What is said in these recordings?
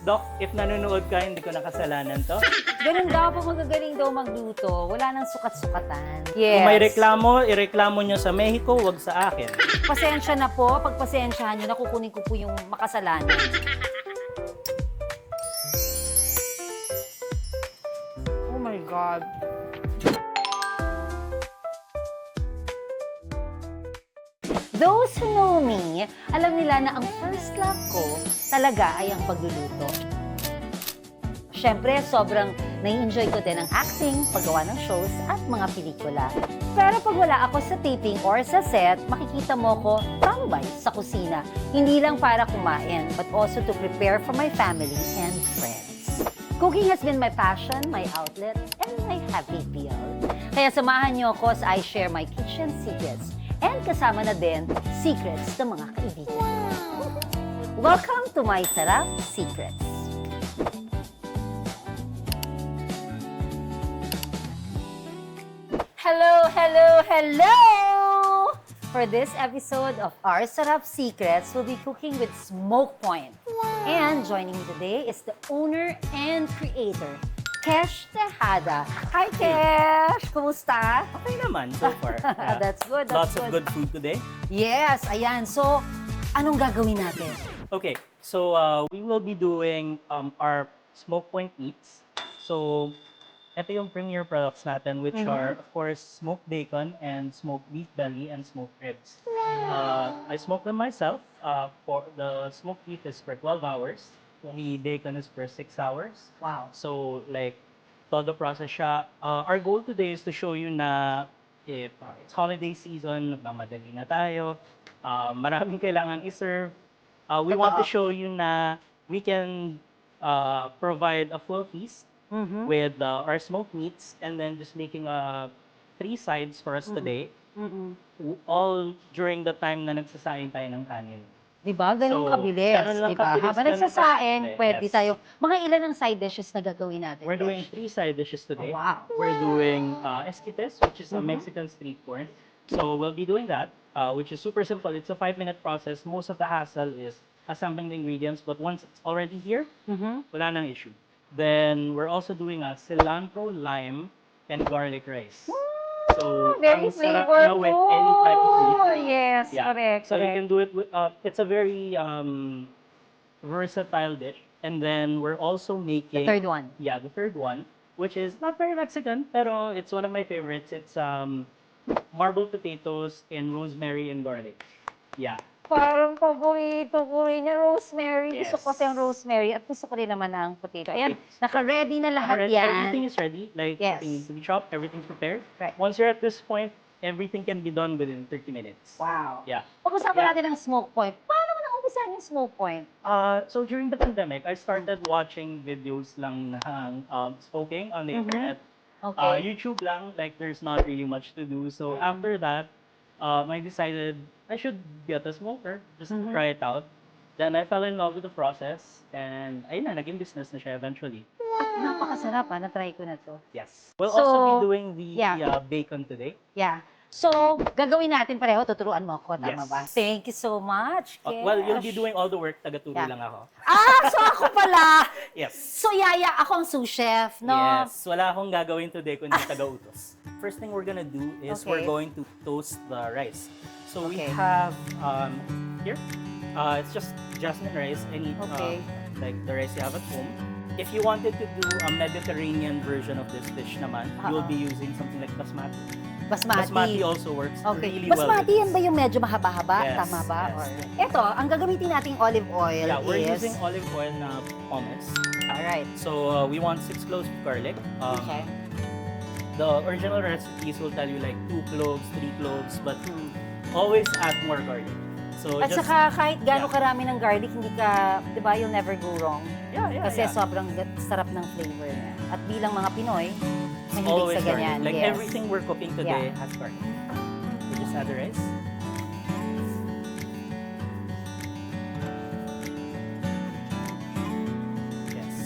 Doc, if nanonood ka, hindi ko nakasalanan to. Ganun daw, pag magagaling daw magluto, wala nang sukat-sukatan. Kung Yes. may reklamo, ireklamo nyo sa Mexico, wag sa akin. Pasensya na po. Pagpasensyahan nyo, nakukunin ko po yung makasalanan. Oh my God. Those who know me, alam nila na ang first love ko talaga ay ang pagluluto. Siyempre, sobrang nai-enjoy ko din ang acting, paggawa ng shows at mga pelikula. Pero pag wala ako sa taping or sa set, makikita mo ko tambay sa kusina. Hindi lang para kumain, but also to prepare for my family and friends. Cooking has been my passion, my outlet, and my happy pill. Kaya samahan niyo ako as I share my kitchen secrets. And kasama na din secrets ng mga kaibigan. Welcome to my Sarap Secrets. Hello, hello, hello! For this episode of Our Sarap Secrets, we'll be cooking with Smoke Point. And joining me today is the owner and creator, Kesh Tejada. Hi, Kesh! Kumusta? Okay naman, so far. Yeah. That's good, that's Lots of good food today. Yes, ayan. So, anong gagawin natin? Okay, so we will be doing our Smoke Point Eats. So, ito yung premier products natin, which are, of course, smoked bacon and smoked beef belly and smoked ribs. I smoke them myself. For the smoked beef is for 12 hours. The bacon is for 6 hours. Wow. So, like, todo process siya. Our goal today is to show you na if it's holiday season, nagmamadali na tayo, maraming kailangan i-serve. We want to show you na we can provide a full feast with our smoked meats and then just making 3 sides for us today. All during the time na nagsasayang tayo ng kanin. Diba? Ganun So, kabilis. ganun lang Diba? kabilis, Habang ganun nagsasaing, kabilis. pwede Yes. tayo. Mga ilan ang side dishes na gagawin natin? We're doing Kesh? 3 side dishes today. Oh, wow. We're doing esquites, which is a Mexican street corn. So we'll be doing that, which is super simple. It's a 5-minute process. Most of the hassle is assembling the ingredients, but once it's already here, wala nang issue. Then we're also doing a cilantro, lime, and garlic rice. So Very ang sarap na with any type of meat. flavorful. Yes, Yeah. correct. So you correct. can do it with, it's a very versatile dish. And then we're also making The third one. Yeah, the third one, which is not very Mexican, pero it's one of my favorites. It's marbled potatoes and rosemary and garlic. Yeah. Parang paborito ko rin yung rosemary. Yes. Gusto ko kasi yung rosemary at gusto ko rin naman ang potato. Ayan, naka-ready na lahat Everything yan. is ready. Like, Yes. everything needs to be chopped, everything's prepared. Right. Once you're at this point, everything can be done within 30 minutes. Wow. Yeah. Pag-usapan Yeah. natin ang smoke point. Paano mo na-umpisahan yung smoke point? So during the pandemic, I started watching videos lang ng smoking on the internet. Okay. YouTube lang, like there's not really much to do. So after that, I decided I should get a smoker, just to try it out. Then I fell in love with the process, and ayun na, naging business na siya eventually. Napakasarap na-try ko na to. Yes. We'll So, also be doing the yeah. bacon today. Yeah. So, gagawin natin pareho. Tuturuan mo ako, tama Yes. ba? Thank you so much, Kesh. Well, you'll be doing all the work, taga-turo Yeah. lang ako. So ako pala! Yes. So, Yaya, ako ang sous chef, no? Yes, wala akong gagawin today kundi taga-utos. First thing we're gonna do is Okay. we're going to toast the rice. So we Okay. have here, it's just jasmine rice. Any Okay. like the rice you have at home. If you wanted to do a Mediterranean version of this dish naman, you'll be using something like basmati. Basmati. Basmati also works Okay. really well. Basmati with yan this. ba yung medyo mahaba-haba? Yes, Tama ba? yes. Or... Ito, ang gagamitin nating olive oil Yeah, we're is... using olive oil na pomace. Alright. So we want 6 cloves of garlic. Okay. The original recipes will tell you like 2 cloves, 3 cloves, but always add more garlic. So At just saka kahit gaano yeah. karami ng garlic, hindi ka, di ba, you'll never go wrong. yeah, Kasi yeah. sobrang sarap ng flavor niya. At bilang mga Pinoy, mahilig Always sa ganyan. garlic. Like yes. everything we're cooking today Yeah. has garlic. We just add the rice. Yes.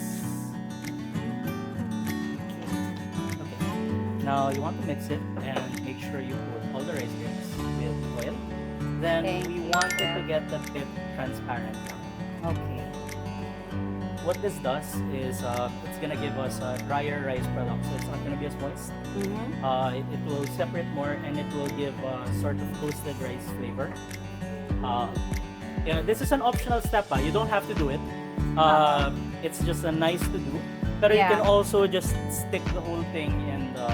Okay. Now you want to mix it and make sure you put all the rice grains with oil. Then Okay. we want it to get a bit transparent. Okay. what this does is it's gonna give us a drier rice product, so it's not gonna be as moist. It will separate more, and it will give a sort of toasted rice flavor. Yeah, this is an optional step. You don't have to do it. It's just a nice to do. But you Yeah. can also just stick the whole thing in the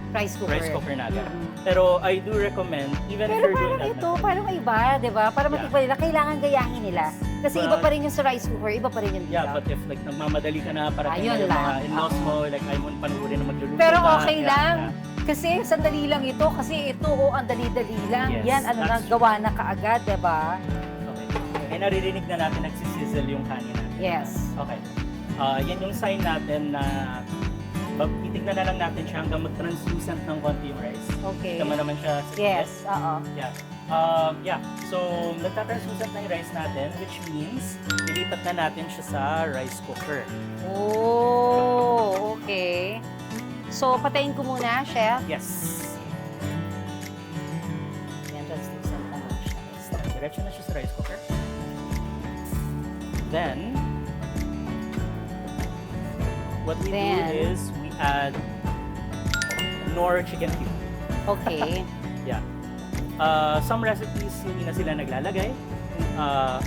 Rice cooker. rice cooker natin. Pero I do recommend, even if Pero you're doing parang that ito, method, parang iba, di ba? Para matikman nila, kailangan gayahin nila. Kasi But- iba pa rin yung sa rice cooker, iba pa rin yung dito. yeah, but if like nagmamadali ka na para Ayun yung mga lang. in-laws mo, like ayaw mo panuorin na magluluto Pero ka, okay yeah, lang. yeah. Kasi sandali lang ito. Kasi ito, ang dali-dali lang. Yes, Yan, ano na, that's gawa na kaagad, di ba? Okay. Eh, naririnig na natin nagsisizzle yung kanin natin. Yes. Okay. Yan yung sign natin na titignan na lang natin siya hanggang mag-translucent ng konti yung rice. Okay. Tama naman siya. Yes, oo. Yeah. Yeah. So, nagka-translucent na yung rice natin, which means ilipat na natin siya sa rice cooker. Oh, okay. So, patayin ko muna, chef. Yes. Yan, translucent na lang siya. Diretso na siya sa rice cooker. Then, what we Then? do is we add Knorr chicken cube. Okay. Yeah. Some recipes hindi na sila naglalagay.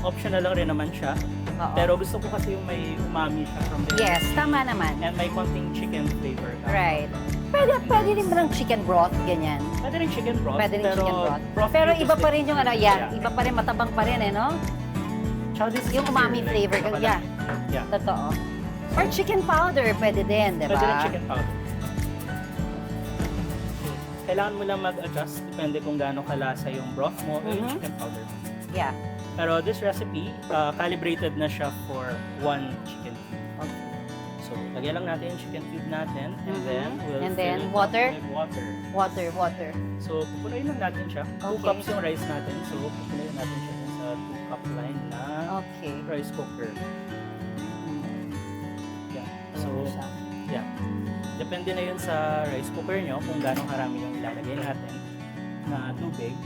Optional lang rin naman siya. Oo. Pero gusto ko kasi yung may umami siya from the Yes, tama naman. and may konting chicken flavor. Right. Pwede rin ba ng chicken broth, ganyan? Pwede rin chicken broth. Pwede rin pero chicken broth. broth Pero cube iba is pa rin yung ano, yan. Yeah. Iba pa rin, matabang pa rin eh, no? Tsaka this is yung umami easier, flavor, like, yeah. Yeah. Totoo. Or chicken powder, pwede din, di ba? Pwede rin chicken powder. Kailangan mo lang mag-adjust depende kung gaano kalasa yung broth mo o yung Mhm. chicken powder. Yeah. Pero this recipe, calibrated na siya for 1 chicken cube. Okay. So, lagyan lang natin yung chicken cube natin and Mhm. then we'll And fill then, it up water? with water. Water. So, pupunuin lang natin siya. 2 Okay. cups yung rice natin. So, pupunuin natin siya dun sa 2-cup line na Okay. rice cooker. Yeah. So, siya. yeah. Depende na yun sa rice cooker nyo kung gano'ng karami yung ilalagay natin na tubig.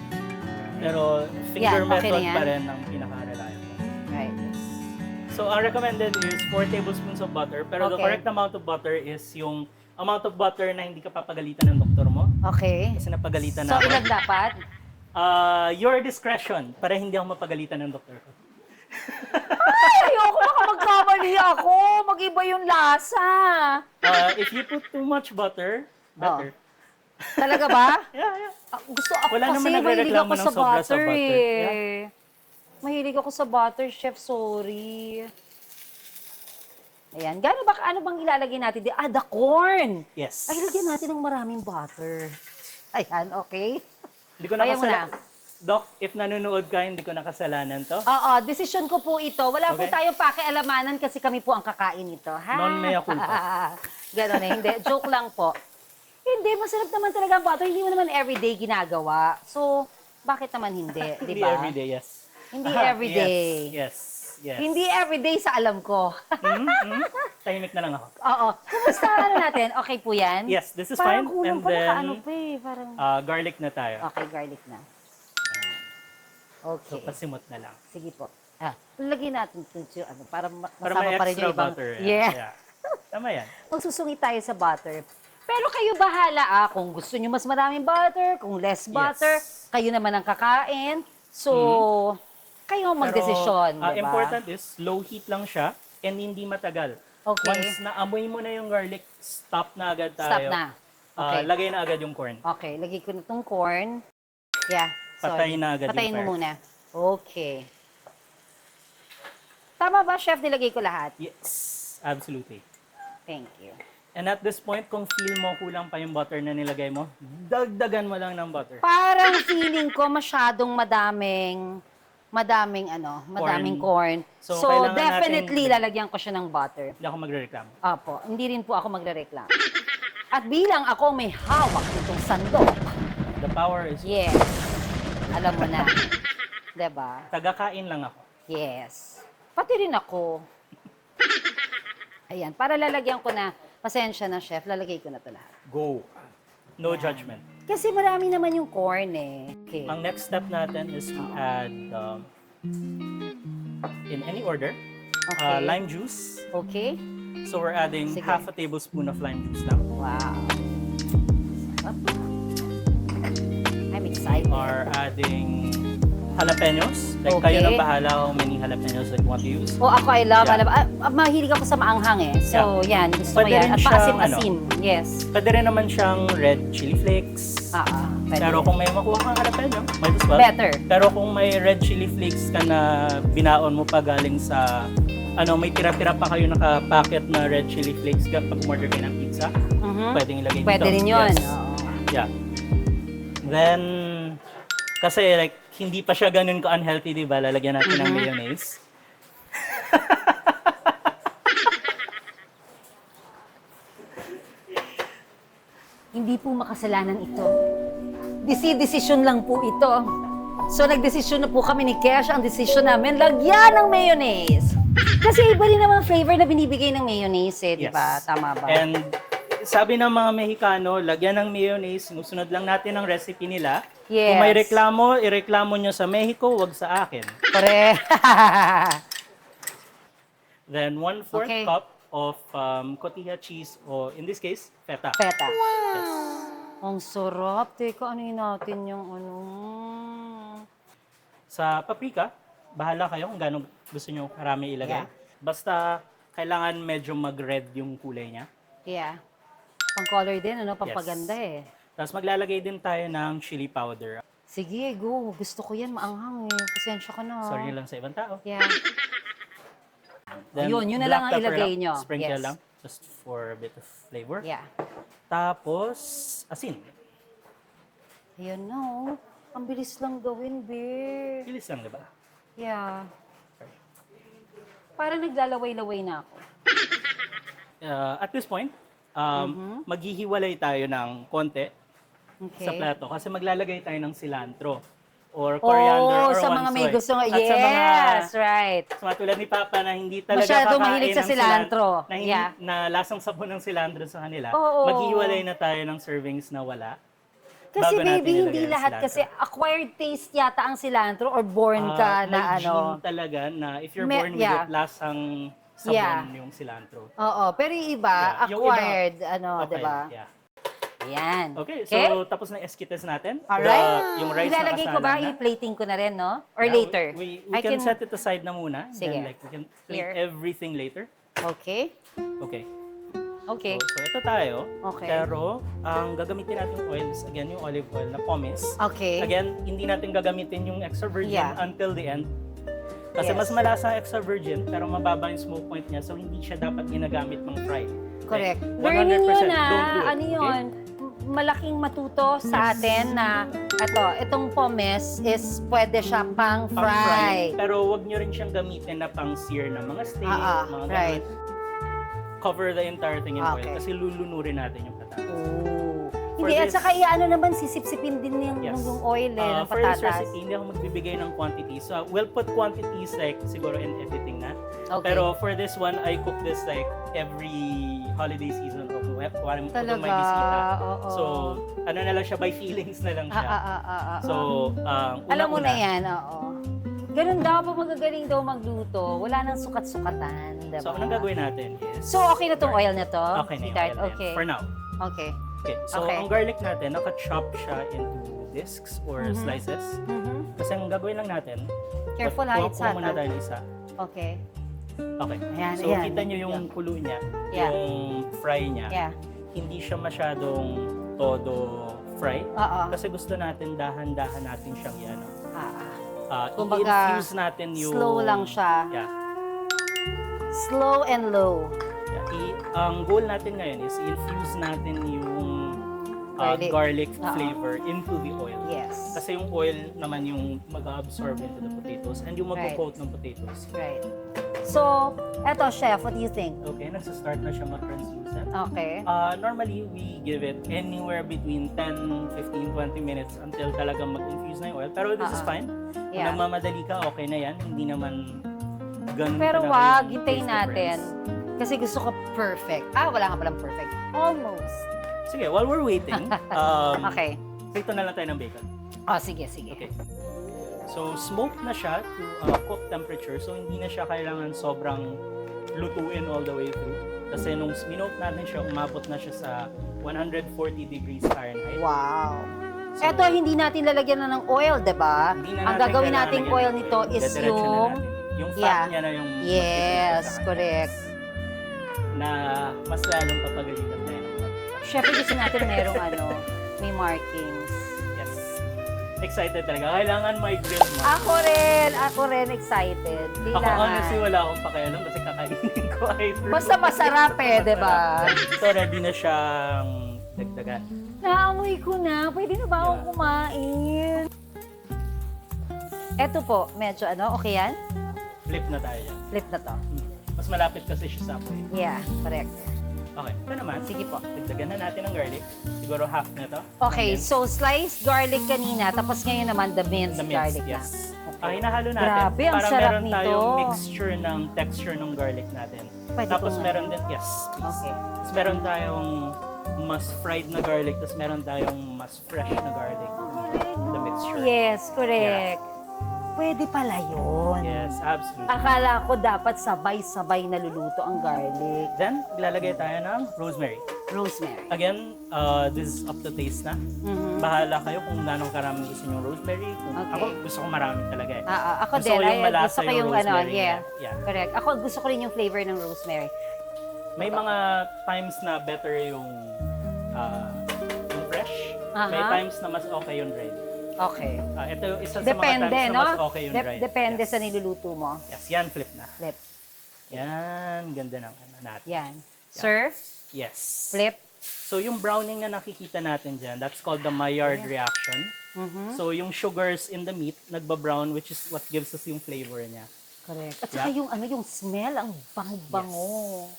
Pero finger Yan, okay method na yan. pa rin ang pinaka-reliable. Right. So, ang recommended is 4 tablespoons of butter. Pero the Okay. correct amount of butter is yung amount of butter na hindi ka papagalitan ng doktor mo. Okay. Kasi napagalitan So, na ako. ilan dapat? Your discretion para hindi ako mapagalitan ng doktor ko. Ayoko, baka magkamali ako. Mag-iba yung lasa. If you put too much butter, better. Talaga ba? Yeah. Gusto ako Wala kasi naman mahilig nagrereklamo ako ng sa sobra sa butter butter. eh. Mahilig ako sa butter, chef. Sorry. Ayan. Ano bang ilalagay natin? The corn. Yes. Ay, lagyan natin ng maraming butter. Ayan, okay. Hindi ko nakasalanan. Kaya mo Doc, if nanonood ka, hindi ko nakasalanan to. Oo, desisyon ko po ito. Wala po Okay. tayong pakialamanan kasi kami po ang kakain nito. Ha? Non mea culpa. Ganon eh. Hindi, joke lang po. Hindi, masarap naman talaga ang butter. Hindi mo naman everyday ginagawa. So, bakit naman hindi? Di Hindi ba? everyday, yes. Hindi Aha, everyday. Yes. Hindi everyday sa alam ko. Tahimik na lang ako. Oo. Kumusta ano natin? Okay po yan? Yes, this is Parang fine. kulang And pa then, nakaano pa eh. Parang... garlic na tayo. Okay, garlic na. Ayan. So, Okay. pasimot na lang. Sige po. Lagyan natin ito ano, para Para masama may pa rin extra yung ibang... butter. Yeah. Tama yan. Magsusungit tayo sa butter. Pero kayo bahala kung gusto nyo mas maraming butter, kung less butter, kayo naman ang kakain. So, kayo ang magdesisyon, Pero, diba? important is, low heat lang siya and hindi matagal. Okay. Once naamoy mo na yung garlic, stop na agad tayo. Stop na. Okay. Lagay na agad yung corn. Okay, lagay ko na itong corn. Yeah. Sorry. Patayin na agad Patayin yung mo fire. muna. Okay. Tama ba, chef? Nilagay ko lahat? Yes, absolutely. Thank you. And at this point, kung feel mo kulang pa yung butter na nilagay mo, dagdagan mo lang ng butter. Parang feeling ko masyadong madaming corn. So, So, kailangan definitely nating- lalagyan ko siya ng butter. Hindi ako magre-reklamo. Apo, hindi rin po ako magrereklamo. At bilang ako may hawak nitong sandok, The power is yes, alam mo na. 'Di ba? Tagakain lang ako. Yes. Pati rin ako. Ayan, para lalagyan ko na, pasensya na chef, lalagay ko na to lahat. Go. No judgment. Kasi marami naman yung corn eh. Okay. Ang next step natin is we add, in any order, Okay. lime juice. Okay. So we're adding Sige. half a tablespoon of lime juice lang. Wow. Sarap. I'm excited. Are adding jalapenos. Like Okay. kayo na bahala how many jalapenos that you want to use. Oh, ako I love, Yeah. mahilig ako sa maanghang eh. So, yan, gusto ko Pwede yan. rin At siyang, paasim-asim. Yes. Pwede rin naman siyang red chili flakes. Pwede. Pero kung may makuha kang jalapeno, might as well. Better. Pero kung may red chili flakes ka na binaon mo pa galing sa may tira-tira pa kayo nakapacket na red chili flakes kapag order kayo ng pizza, pwedeng ilagay dito. Pwede rin yun. Yes. Oo. Yeah. Then, kasi like, hindi pa siya ganun ka-unhealthy, di ba? Lalagyan natin ng mayonnaise. Hindi po makasalanan ito. Desisyon lang po ito. So, nagdesisyon na po kami ni Kesh. Ang desisyon namin, lagyan ng mayonnaise. Kasi iba rin naman flavor na binibigay ng mayonnaise eh, di ba? Yes. Tama ba? And sabi ng mga Mexicano, lagyan ng mayonnaise, susunod lang natin ang recipe nila. Yes. Kung may reklamo, ireklamo nyo sa Mexico, wag sa akin. Correct. Then 1/4 Okay. cup of cotija cheese, or in this case, feta. Feta. Yes. Ang sarap. Teka, ano yun natin yung ano? Sa paprika, bahala kayo kung gaano gusto nyo karami ilagay. Yeah. Basta kailangan medyo mag-red yung kulay niya. Yeah. Pang-color din, ano? Pampaganda eh. Tapos maglalagay din tayo ng chili powder. Sige, go. Gusto ko yan. Maanghang eh. Pasensya ka na. Sorry lang sa ibang tao. Yeah. Then, Yun na lang ang black pepper ilagay lang, nyo. Sprinkle Yes. lang, just for a bit of flavor. Yeah. Tapos, asin. Ayan na, oh. Ang bilis lang gawin, be. Bilis lang, di ba? Yeah. Parang naglalaway-laway na ako. At this point, maghihiwalay tayo ng konti Okay. sa plato kasi maglalagay tayo ng cilantro or coriander or sa mga may onsoy. gusto nga. At sa mga Yes, right. sa mga tulad ni Papa na hindi talaga Masyado kakain mahilig sa ng cilantro. na, hindi, Yeah. na lasang sabon ng cilantro sa kanila, Oo. maghihiwalay na tayo ng servings na wala. Kasi bago natin baby, ilagay hindi ang lahat cilantro. kasi acquired taste yata ang cilantro or born ka na may ano. gene talaga na if you're born with Yeah. it, lasang sabon Yeah. yung cilantro. Oo, pero yung iba, Yeah, yung iba- acquired, ano, Okay, di ba? yeah. Ayan. Okay, so tapos na yung esquites natin. Alright. Yung rice Ilalagay na ko ba? kasana na. I-plating ko na rin, no? Or Yeah, later? We I can set it aside na muna. Sige. Then like we can plate Here. everything later. Okay. Okay. Okay. So ito tayo. Okay. Pero ang gagamitin natin oil is again yung olive oil na pomace. Okay. Again, hindi natin gagamitin yung extra virgin Yeah. until the end. Kasi Yes. mas malasa ang extra virgin pero mababa yung smoke point niya so hindi siya dapat ginagamit pang fry. Correct. Like, Learning 100% yun don't do it, Ano okay? yun? Malaking matuto sa atin na itong pomes is pwede siya pang Pang fry. Pero wag nyo rin siyang gamitin na pang sear ng mga steak, mga right. ganun. Cover the entire thing in oil Okay. kasi lulunurin natin yung patatas. Oh. For Hindi, at this- saka ano naman, sisip-sipin din yung, Yes. yung oil ng For this patatas. recipe, hindi ako magbibigay ng quantities. So, we'll put quantities like siguro in editing na. Okay. Pero for this one, I cook this like every holiday season of kung Talaga, may bisita. oo. So, ano na lang siya, by feelings na lang siya. So, Alam mo una-una, na yan, oo. Ganun daw, pag magagaling daw magluto, wala nang sukat-sukatan, diba? So, anong gagawin natin is... So, okay na tong oil na to? Okay na yung sweetheart? oil na yan, Okay. for now. Okay. Okay, so Okay. ang garlic natin, naka-chop siya into discs or slices. Mhm. Kasi ang gagawin lang natin, Careful ha, it's kuha hot. muna ha? tayo ng isa. Okay. Okay. Ayan, So, ayan. kita nyo yung kulo niya, Yeah. yung fry niya. Yeah. Hindi siya masyadong todo fry. Oo. Kasi gusto natin, dahan-dahan natin siyang yan. Kumbaga, I-infuse natin yung... slow lang siya. Yeah. Slow and low. Yeah. Ang goal natin ngayon is i-infuse natin yung Garlic. garlic Oo. flavor into the oil. Yes. Kasi yung oil naman yung mag-absorb into the potatoes and yung Right. mag-coat ng potatoes. Right. So, eto, chef, what do you think? Okay, nagsa-start na siya mag-translucent. Okay. Normally, we give it anywhere between 10, 15, 20 minutes until talagang mag-infuse na yung oil. Pero this is fine. Kung Yeah. nagmamadali ka, okay na yan. Hindi naman ganun Pero talaga wag, yung hintayin taste natin. difference. Kasi gusto ko perfect. Wala nga palang perfect. Almost. Sige, while we're waiting, Okay. prito na lang tayo ng bacon. Sige, sige. Okay. So, smoke na siya to cook temperature. So, hindi na siya kailangan sobrang lutuin all the way through. Kasi nung smoke natin siya, umabot na siya sa 140 degrees Fahrenheit. Wow. So, Eto, hindi natin lalagyan na ng oil, di ba? hindi na Ang natin gagawin kailangan nating lagyan oil ng nito is Didiretso na yung... natin. Yung fat Yeah. niya na yung Yes, sa kanya. correct. Na mas lalong papagalitan tayo ng mga Siyempre gusto natin merong may markings. Yes. Excited talaga. Kailangan may grill mo. Ako rin excited. Ako honestly wala akong pakialam kasi kakainin ko either. Basta masarap di ba? So ready na siyang dagdagan. Naamoy ko na. Pwede na ba akong Yeah. kumain? Eto po, medyo okay yan? Flip na tayo yan. Flip na to. Mas malapit kasi siya sa apoy. Yeah, correct. Okay. Ito naman. Sige po. Dagdagan na natin ng garlic. Siguro half na to. Okay, And so sliced garlic kanina, tapos ngayon naman the then minced the mince. garlic na. Yes. Okay. Hinahalo natin. Grabe, ang para sarap meron nito. tayong mixture ng texture ng garlic natin. Pwede Tapos ko nga. meron din, yes, please. Okay. Tapos meron tayong mas fried na garlic, tapos meron tayong mas fresh na garlic. The mixture. Yes, correct. Pwede pala yun. Yes, absolutely. Akala ko dapat sabay-sabay naluluto ang garlic. Then, ilalagay tayo ng rosemary. Rosemary. Again, this is up to taste na. Mhm. Bahala kayo kung nanong karami gusto nyo rosemary. Kung Okay. Ako, gusto ko marami talaga eh. Ako Gusto din, ko yung malasa gusto ko yung yung rosemary yeah. niya. Yeah. Correct. Ako gusto ko rin yung flavor ng rosemary. May mga times na better yung fresh. May Aha. times na mas okay yung dried. Okay. Ito yung isa sa Depende, mga times no? na mas okay yung dried. Depende Yes. sa niluluto mo. Yes, yan, flip na. Flip. Yan, ganda ng natin. Yan. Serve, Yes. flip. So yung browning na nakikita natin dyan, that's called the Maillard reaction. Mhm. So yung sugars in the meat, nagba-brown, which is what gives us yung flavor niya. Correct. At saka Yeah. yung smell, ang bango-bango.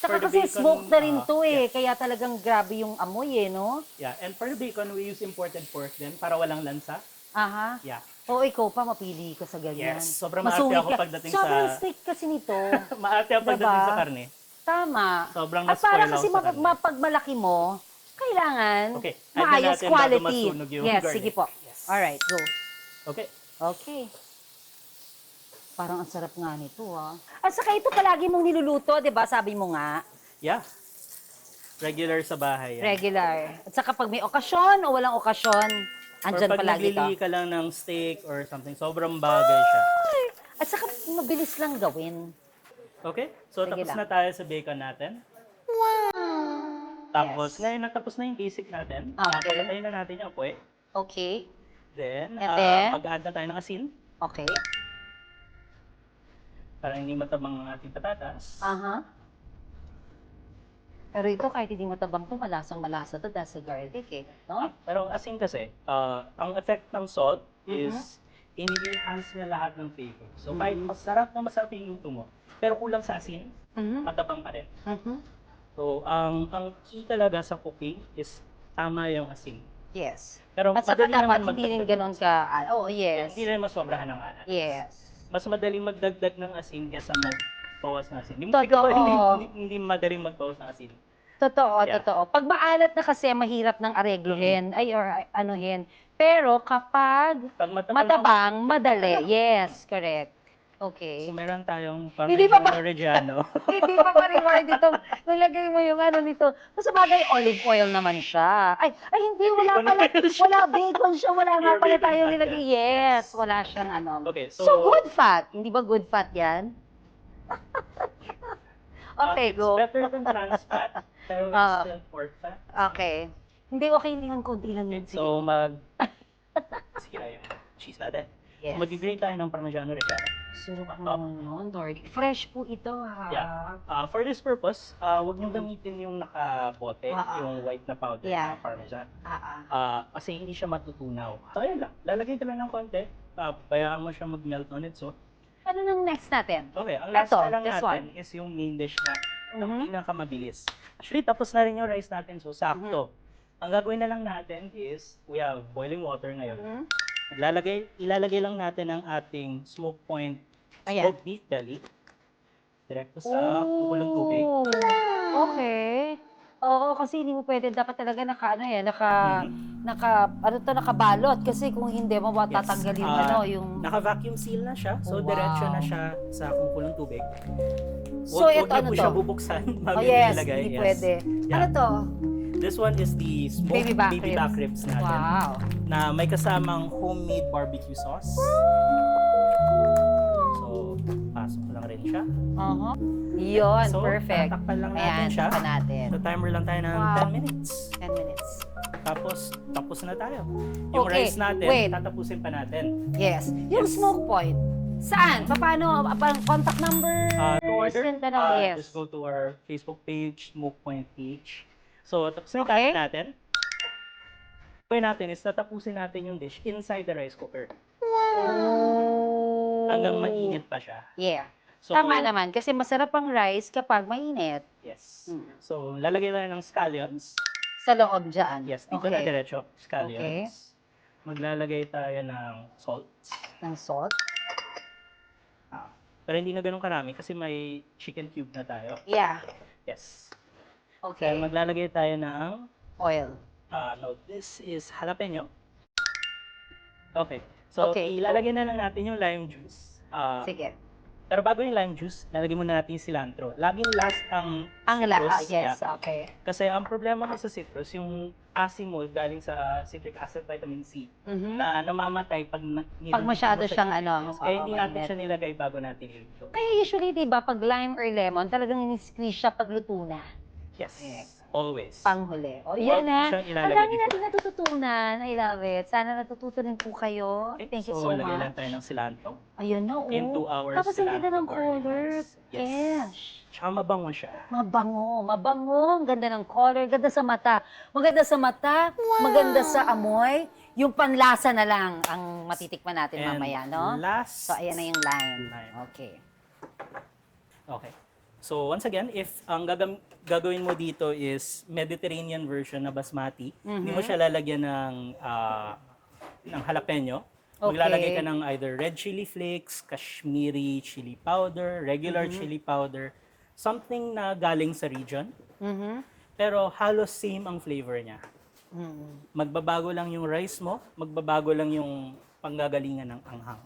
For Saka the kasi bacon, smoke na rin to yeah. kaya talagang grabe yung amoy no? Yeah, and for the bacon, we use imported pork din para walang lansa. Aha. Yeah. Oo, ikaw pa, mapili ka sa ganyan. Yes, sobrang Masuwi maarte ako ka. pagdating Sobrang sa... strict kasi nito. Maarte ako pagdating Diba? sa karne. Tama. Sobrang At para na-spoil kasi ako sa karne. mapagmalaki mo, kailangan Okay, add na maayos natin bago quality. masunog yung Yes, garlic. sige po. Yes. Alright, go. Okay. Okay. Parang ang sarap nga nito At saka ito palagi mong niluluto, di ba? Sabi mo nga, Yeah. Regular sa bahay yan. regular. At saka pag may okasyon o walang okasyon, Or andyan pag palagi to. naglilihi ka lang ng steak or something, sobrang bagay siya. At saka mabilis lang gawin. Okay? So, Sige tapos lang. na tayo sa bacon natin. Tapos, ngayon natapos na yung basic natin. Okay. Patayin na natin yung apoy. Okay. Then, And then? mag-add na tayo ng asin Okay. para hindi matabang ang ating patatas. Aha. Pero ito, kahit hindi matabang to, malasang-malasa to dahil sa garlic no? Pero ang asin kasi, ang effect ng salt Mhm. is ini-enhance niya lahat ng flavor. So, kahit masarap yung luto mo, pero kulang sa asin, Mhm. matabang pa rin. Mhm. So, ang key talaga sa cooking is tama yung asin. Yes. Pero At saka madali naman dapat hindi rin magdagdag. ganon ka, yes. Hindi rin masobrahan ng alat. Yes. Mas madaling magdagdag ng asin kaysa magbawas ng asin. Totoo. Hindi madaling magbawas ng asin. Totoo, Yeah. totoo. Pag maalat na kasi, mahirap ng areglohin, anuhin. Pero kapag Pag matabang, madali. Yes, correct. So, Okay. meron tayong Hindi pa ba- Parmigiano Reggiano. Hindi pa pa-reward dito. Nilagay mo yung nito. Sa bagay, olive oil naman siya. Ay, hindi, wala pala. Wala bacon siya. Wala nga Pure pala bacon tayong fat nilagay. Yes, wala siyang Okay, So, so, good fat. Hindi ba good fat yan? Okay, it's go. better than trans fat, pero it's Ah. still pork fat. Okay. Hindi, okay lang. Kunti lang yun. Sige. So, sige na yung cheese natin. Yes. Mag-grate tayo ng Parmigiano Reggiano. So, Lord. Fresh po ito, Yeah. For this purpose, huwag nyo gamitin yung nakabote, Ah. yung white na powder Yeah. na Parmesan. Ah. Kasi hindi siya matutunaw. So, ayun lang. Lalagay ka lang ng konti. Bayaan mo siya mag-melt on its own. Ano nang next natin? Okay, ang last Eto, na lang this natin one. is yung main dish na Mhm. pinakamabilis. Actually, tapos na rin yung rice natin, so sakto. Ang gagawin na lang natin is, we have boiling water ngayon. Mhm. Ilalagay lang natin ang ating smoke point Ayan. smoked beef belly. Direkto sa kulong tubig. Okay. Oo, kasi hindi mo pwede. Dapat talaga naka nakabalot kasi kung hindi mo matatanggal yung yung Naka-vacuum seal na siya. So, Wow. diretso na siya sa kumukulong tubig. So, Huwag ito niyo ano po to? siya bubuksan bago Oh niyo yes, ilagay. hindi Yes. pwede. Yeah. Ano to? This one is the smoked Baby back ribs natin. Wow. Na may kasamang homemade barbecue sauce. So, pasok lang rin siya. Yun, So, perfect. tatakpan lang natin Ayan, siya. takpan natin. So, timer lang tayo ng Wow. 10 minutes. 10 minutes. Tapos na tayo. Yung Okay, rice natin, wait. tatapusin pa natin. Yes. Yung Yes. smoke point, saan? Paano? Parang contact number? To order, Yes. just go to our Facebook page, Smoke Point PH. So, tapos na Okay. natin. Gawin natin is tatapusin natin yung dish inside the rice cooker. Hanggang mainit pa siya. Yeah. So, Tama naman, kasi masarap ang rice kapag mainit. Yes. So, lalagay tayo ng scallions. Sa loob dyan. Yes, dito na diretso, scallions. Okay. Maglalagay tayo ng salt. Ng salt. Pero hindi na ganun karami kasi may chicken cube na tayo. Yeah. Yes. Okay. Then, maglalagay tayo ng, Oil. no, this is jalapeno. Okay. So, Okay. ilalagay na lang natin yung lime juice. Sige. Pero bago yung lime juice, lalagay muna natin yung cilantro. Laging last ang Ang citrus. yes, Yeah. okay. Kasi ang problema ko sa citrus, yung asim mo galing sa citric acid vitamin C na namamatay pag Pag masyado siyang Kaya hindi natin mainit. siya nilagay bago natin iluto. Kaya usually, di ba, pag lime or lemon, talagang in-squeeze siya pag luto na. Yes. Correct. Always. Panghuli. O, yan Huwag na. siyang Ang ilalagay dami dito. natin natututunan. I love it. Sana natututo rin po kayo. Okay, Thank you so so lagay lang much. tayo ng cilantro. Ayun na, Into our Tapos ang ganda ng cilantro color. burns. Yes. Tsaka mabango siya. Mabango, mabango. Ang ganda ng color. Ganda sa mata. Maganda sa mata, maganda sa amoy. Yung panlasa na lang ang matitikman natin And mamaya, no? last, So, ayan na yung lime. Lime. Okay. Okay. So once again, if ang gagawin mo dito is Mediterranean version na basmati, hindi mo siya lalagyan ng jalapeno. Okay. Maglalagay ka ng either red chili flakes, Kashmiri chili powder, regular chili powder, something na galing sa region. Pero halos same ang flavor niya. Magbabago lang yung rice mo, magbabago lang yung panggagalingan ng anghang.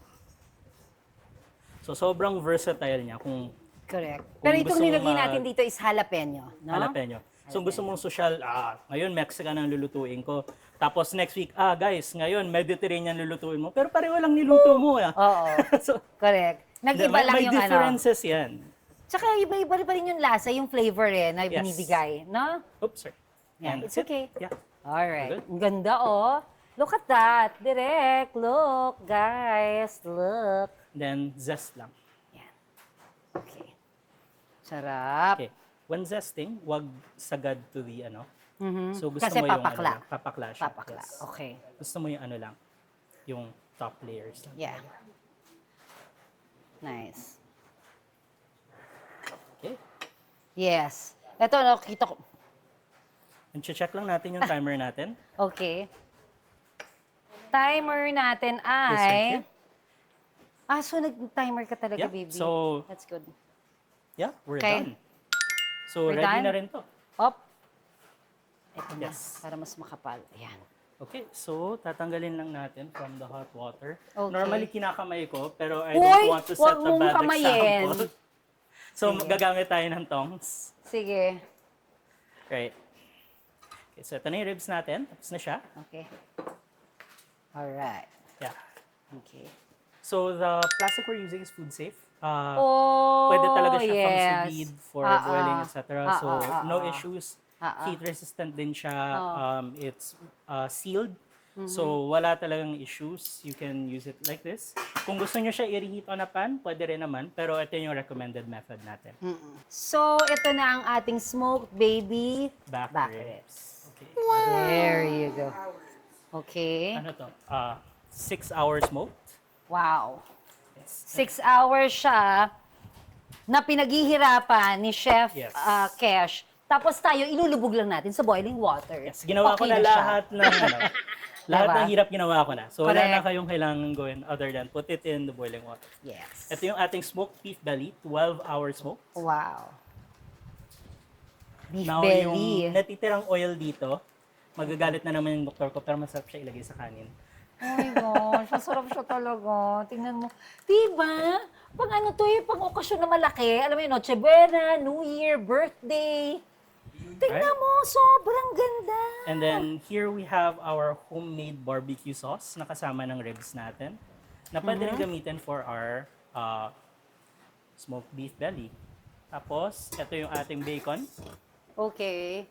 So sobrang versatile niya kung Correct. Kung Pero itong gusto mo nilagay natin dito is jalapeno, no? jalapeno. So gusto mong social, ngayon Mexican ang lulutuin ko. Tapos next week, guys, ngayon Mediterranean lulutuin mo. Pero pareho lang niluto mo. Oo. So, Correct. Nag-iba lang may yung differences yan. Tsaka iba-iba rin pa rin yung lasa, yung flavor na Yes. binibigay, no? Oops, sorry. Yeah, And it's okay. Yeah. Alright. Good. Ang ganda, Look at that. Direct. Look, guys. Look. Then zest lang. Yan. Okay. Sarap. Okay. When zesting, wag sagad to the So gusto Kasi mo yung papakla. papakla siya. Papakla. Yes. Okay. Gusto mo yung lang, yung top layers lang. Yeah. Nice. Okay. Yes. Ito, kita ko. And check lang natin yung timer natin. Okay. Timer natin Yes, thank ay... you. So nag-timer ka talaga, Yeah, baby. so- That's good. Yeah, we're Okay. done. So We're ready done? na rin to. Op. Ito na. Yes. Para mas makapal. Ayan. Okay, so tatanggalin lang natin from the hot water. Okay. Normally kinakamay ko, pero I Uy, don't want to set wag a mong bad kamayin. example. So Sige. gagamit tayo ng tongs. Sige. Right. Okay, so ito na yung ribs natin. Tapos na siya. Okay. Alright. Yeah. Okay. So the plastic we're using is food safe. Pwede Pwede talaga siya pang sous vide for boiling, etc. So no ah. issues. Ah. Heat resistant din siya. It's sealed. So wala talagang issues. You can use it like this. Kung gusto niyo siya i-reheat on a pan, pwede rin naman. Pero ito yung recommended method natin. So, ito na ang ating smoked baby Back ribs. Okay. There you go. Okay. Ano to? 6 hours smoked. Wow. Yes. 6 hours siya na pinaghihirapan ni Chef Yes. Kesh. Tapos tayo, ilulubog lang natin sa boiling water. Yes, ginawa ko Okay na siya. lahat ng lahat Diba? ng hirap ginawa ko na. So wala Correct. na kayong kailangan gawin other than put it in the boiling water. Yes. Ito yung ating smoked beef belly, 12-hour smoke. Wow. Beef Now, belly. yung natitirang oil dito, magagalit na naman yung doktor ko, pero masarap siya ilagay sa kanin. Oh my gosh, masarap siya talaga. Tingnan mo. Diba? Pag ano to yung pang okasyon na malaki, alam mo yun, Noche Buena, New Year, birthday. Tingnan Right? mo, sobrang ganda. And then here we have our homemade barbecue sauce na kasama ng ribs natin na pwede rin gamitin for our smoked beef belly. Tapos, ito yung ating bacon. Okay.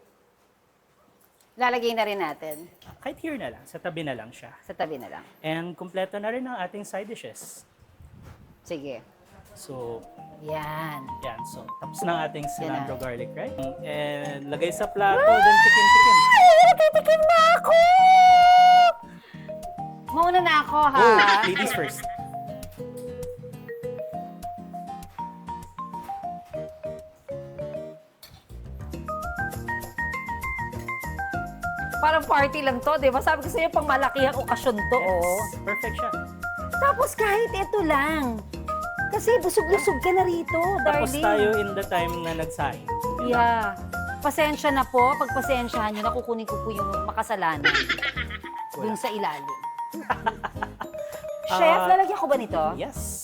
Lalagay na rin natin. Kahit here na lang, sa tabi na lang siya. Sa tabi na lang. And kumpleto na rin ang ating side dishes. Sige. So, Yan. yan. So, tapos na ang ating cilantro Yan na. garlic, right? And lagay sa plato, then tikim-tikim. Natitikim na ako! Mauna na ako, ha? Oh, ladies first. Parang party lang to, di ba? Sabi ko sa'yo, pang malakihang okasyon to, oh. Yes, perfect siya. Tapos kahit ito lang. Kasi busog-lusog ka na rito, Tapos darling. tayo in the time na nagsaing. Yeah. Pasensya na po. Pagpasensyahan nyo, nakukunin ko po yung makasalanan. Dun sa ilalim. Chef, lalagyan ko ba nito? Yes.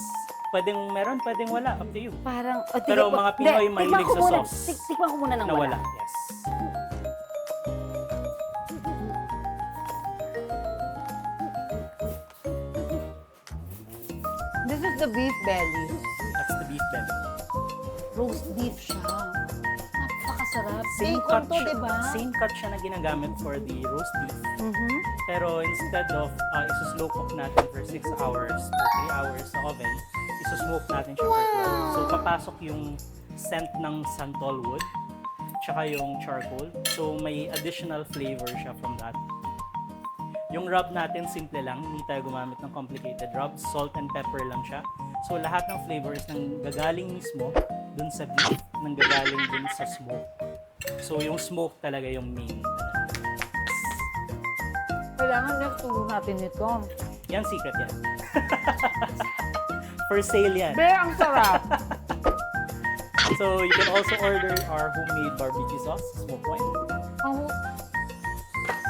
Pwedeng meron, pwedeng wala. Up to you. Parang, oh, Pero mga Pinoy Hindi, mahilig tikman ko sa muna. sauce. Tikman ko muna ng Na wala. wala. Yes. This is the beef belly. That's the beef belly. Roast beef siya. Napakasarap. Same Bacon cut to, siya. di ba? Same cut siya na ginagamit for the roast beef. Mhm. Pero instead of isuslow cook natin for 6 hours or 3 hours sa oven, isusmoke natin siya for 12. So papasok yung scent ng santol wood, tsaka yung charcoal. So may additional flavor siya from that. Yung rub natin, simple lang. Hindi tayo gumamit ng complicated rubs. Salt and pepper lang siya. So lahat ng flavors nang gagaling mismo dun sa beef, nang gagaling dun sa smoke. So yung smoke talaga yung main. Kailangan nagturo natin ito. Yan, secret yan. For sale yan. Be, ang sarap. So you can also order our homemade barbecue sauce, smoke point.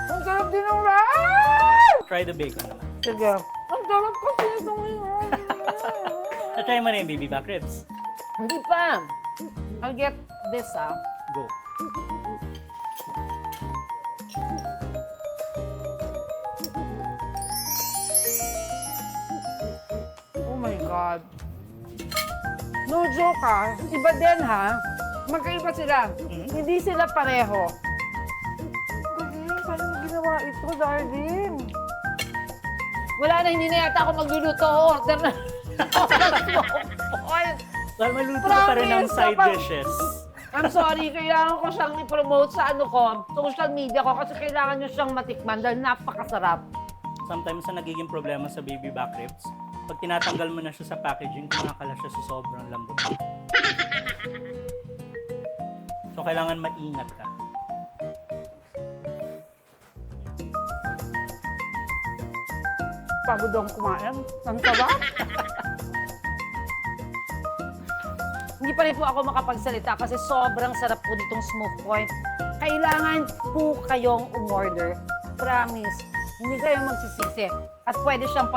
Ang sarap din ng rice! Try the bacon naman. Sige. Ang sarap kasi ito ngayon. Na-try mo na yung baby back ribs. Hindi pa. I'll get this, Go. Oh my God. No joke, Iba din, Magkaiba sila. Hindi sila pareho. Galing, paano mo ginawa ito, darling? Wala na, hindi na yata ako magluluto. Order na. Well, maluto pa rin ang Promise, side kapag- dishes. I'm sorry, kailangan ko siyang i-promote sa social media ko kasi kailangan nyo siyang matikman dahil napakasarap. Sometimes ang nagiging problema sa baby back ribs, pag tinatanggal mo na siya sa packaging, kumakala siya sa sobrang lambot. So, kailangan maingat ka. Pagod akong kumain. Ang sarap. Hindi pa rin po ako makapagsalita kasi sobrang sarap po nitong smoke point. Kailangan po kayong umorder. Promise. Hindi kayo magsisisi. At pwede siyang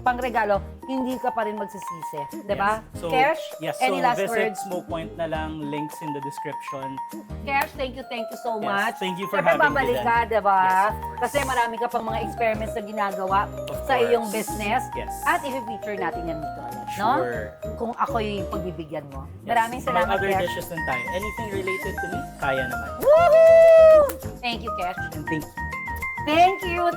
pangregalo, hindi ka pa rin magsisisi. Diba? Yes. So, Cash, yes, any so last visit words? Smoke Point na lang, links in the description. Cash, thank you so Yes, much. thank you for Siyempre, having me babalik then. ka, diba? Yes, of course. Kasi marami ka pang mga experiments na ginagawa Of sa course. iyong business. Yes. At i-feature natin yan dito ulit, no? Sure. Kung ako yung pagbibigyan mo. Yes. Maraming salamat, May other Cash. dishes din tayo. Anything related to me, kaya naman. Woohoo! Thank you, Cash. And thank Thank you,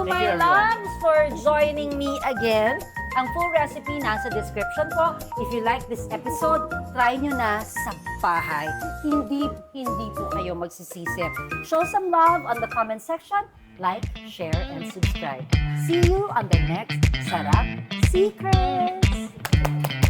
my you, everyone. loves, for joining me again. Ang full recipe nasa description po. If you like this episode, try nyo na sa bahay. Hindi po kayo magsisisi. Show some love on the comment section. Like, share, and subscribe. See you on the next Sarap Secrets!